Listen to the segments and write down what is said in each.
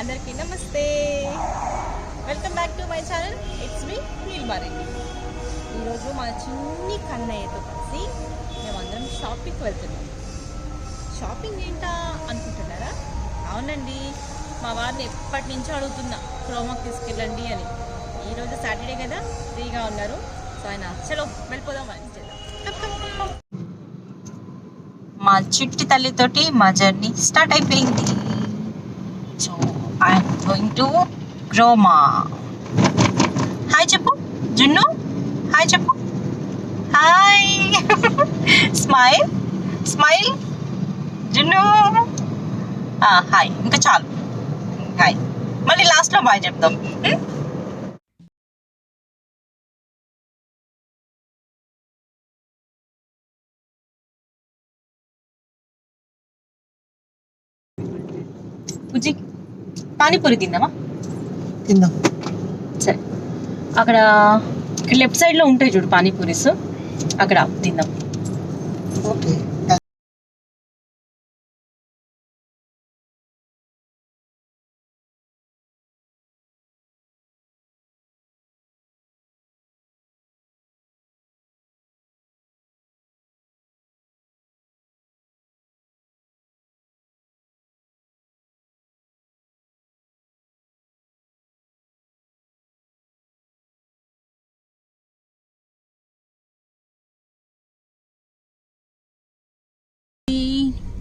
అందరికీ నమస్తే, welcome back to my channel. It's me Neelmareddy. ఈరోజు మా చిన్ని కన్నయ్యతో కలిసి మేమందరం షాపింగ్కి వెళ్తున్నాం. షాపింగ్ ఏంటా అనుకుంటున్నారా? అవునండి, మా వారిని ఎప్పటి నుంచో అడుగుతున్నా క్రోమాకి తీసుకెళ్ళండి అని. ఈరోజు సాటర్డే కదా, ఫ్రీగా ఉన్నారు. సో ఆయన చలో వెళ్ళిపోదాం అని చేద్దాం. మా చిట్టి తల్లితోటి మా జర్నీ స్టార్ట్ అయిపోయింది. So I'm going to Croma. Hi చెప్పు జున్ను, హాయ్ చెప్పు, హాయ్. స్మైల్ స్మైల్ జున్ను, హాయ్. ఇంకా చాలు, హాయ్. మళ్ళీ లాస్ట్లో బాయ్ చెప్దాం. బుజ్జి పానీపూరి తిందామా? తిందాం. సరే, అక్కడ ఇక్కడ లెఫ్ట్ సైడ్లో ఉంటాయి చూడు పానీపూరీస్, అక్కడ తిందాం. ఓకే.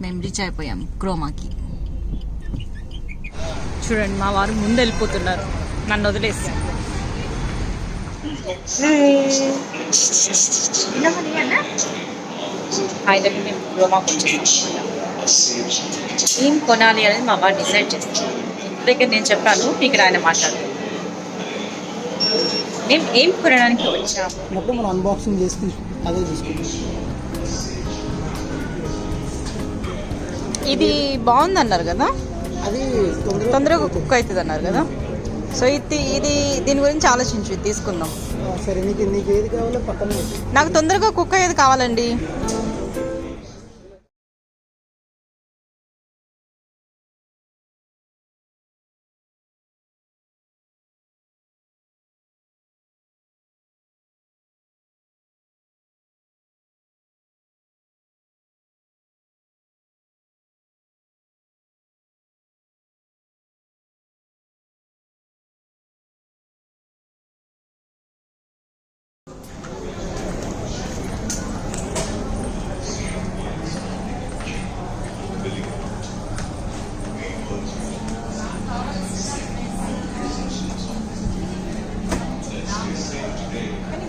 మేము రీచ్ అయిపోయాం క్రోమాకి. చూడండి, మా వారు ముందు వెళ్ళిపోతున్నారు నన్ను వదిలేసి. ఫైనల్లీ మేము క్రోమాకి వచ్చేసాం. ఏం కొనాలి అనేది మా వారు డిసైడ్ చేస్తాం. ఇంటి దగ్గర నేను చెప్పాను, ఇక్కడ ఆయన మాట్లాడుతాను. మేము ఏం కొనడానికి వచ్చాము. అప్పుడు మనం అన్బాక్సింగ్ చేసుకుని అదే తీసుకుంటాం. ఇది బాగుంది అన్నారు కదా, అది తొందరగా కుక్ అవుతుంది అన్నారు కదా. సో ఇది దీని గురించి ఆలోచించు, ఇది తీసుకుందాం. సరే, నీకు ఏది కావాలో పక్కన. నాకు తొందరగా కుక్ అయ్యేది కావాలండి.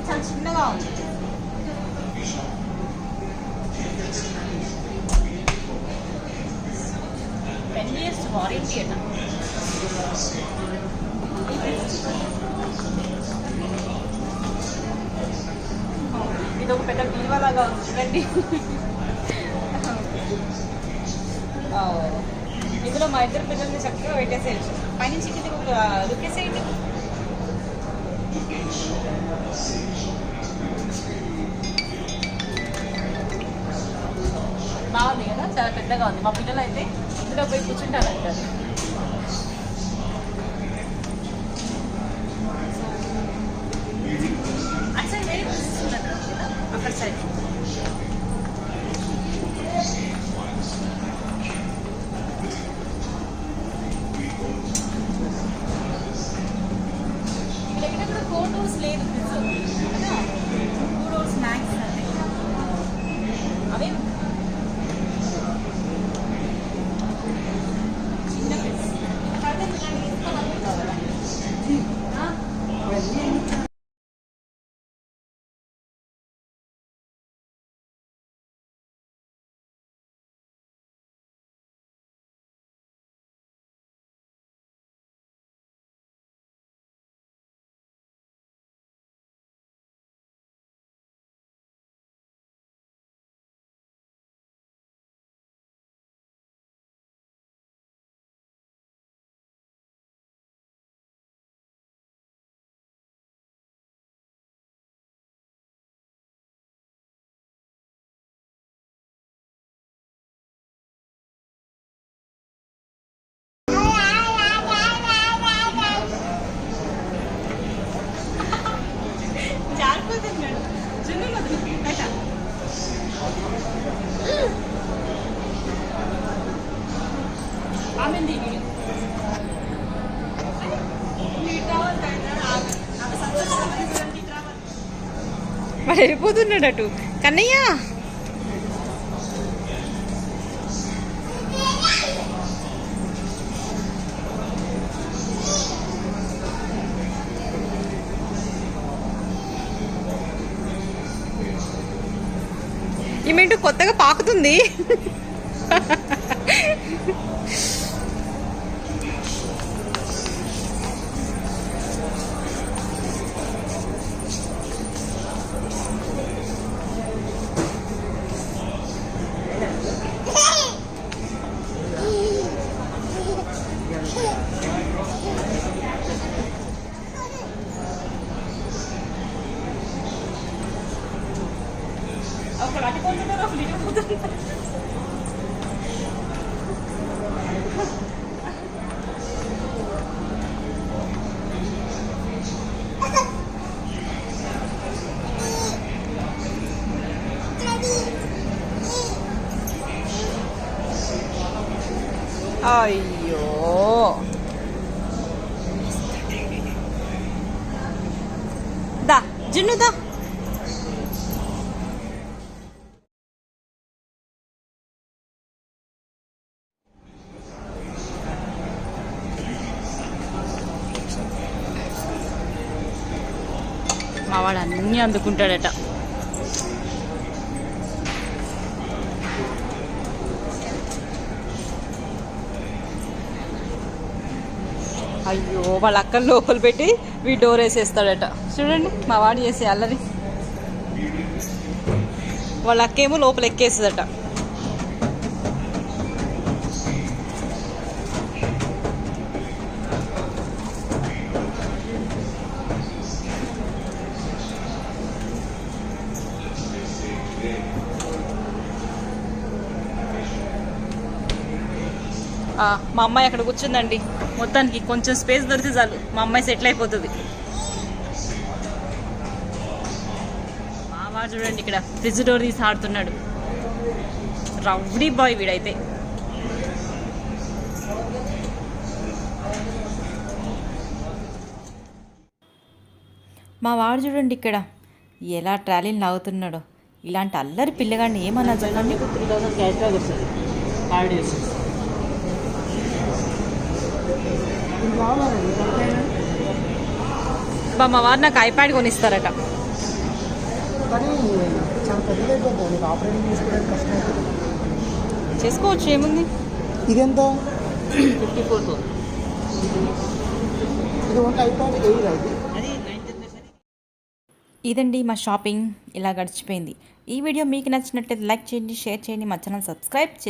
చాలా చిన్నగా ఉంది. వారంటీ అన్న. ఇది ఒక పెద్ద బీరువాలాగా ఉంది చూడండి. ఇందులో మా ఇద్దరు పిల్లల్ని చక్కగా పెట్టేసేయచ్చు. పైనుంచి కిందకి ఒక లుక్కేసేయండి. బాగుంది కదా, చాలా పెద్దగా ఉంది. మా పిల్లలు అయితే ఇందులో పోయి కూర్చుంటారంటారు. అసలు వేరే అక్కడ సైడ్ ఇక్కడ కూడా 4 doors లేదు, 2 doors మ్యాక్స్ అవే. మరి వెళ్ళిపోతున్నాడటు కన్నయ్య. ఈమెంటూ కొత్తగా పాకుతుంది. అయ్యో దా జున్ను దా. మావాడు అన్నీ అందుకుంటాడట. అయ్యో వాళ్ళ అక్కని లోపల పెట్టి డోర్ వేసేస్తాడట. చూడండి మా వాడు చేసే అల్లరి. వాళ్ళ అక్కేమో లోపల ఎక్కేస్తుందట. మా అమ్మాయి అక్కడ కూర్చుందండి. మొత్తానికి కొంచెం స్పేస్ దొరికితే చాలు మా అమ్మాయి సెటిల్ అయిపోతుంది. మా వాడు చూడండి ఇక్కడ ఫ్రిడ్జ్ డోర్ తీసి ఆడుతున్నాడు. రౌడీ బాయ్ వీడైతే. మా వాడు చూడండి ఇక్కడ ఎలా ట్రాలీని లాగుతున్నాడో. ఇలాంటి అల్లరి పిల్లగాడిని ఏమన్నా చెప్పండి. 3000 క్యాష్ బ్యాక్ వస్తుంది 5 days. మా వారు నాకు ఐప్యాడ్ కొనిస్తారట. కానీ చాలా పెద్దగా అయిపోతుంది, నీకు ఆపరేటింగ్ చేసుకోవడానికి కష్టం అవుతుంది. చేసుకోవచ్చు, ఏముంది. ఇదెంత? 54,000. ఇది ఒక ఐప్యాడ్ ఎయిర్ అది. ఇదండి మా షాపింగ్ ఇలా గడిచిపోయింది. ఈ వీడియో మీకు నచ్చినట్లయితే లైక్ చేయండి, షేర్ చేయండి, మా ఛానల్ సబ్స్క్రైబ్ చేయండి.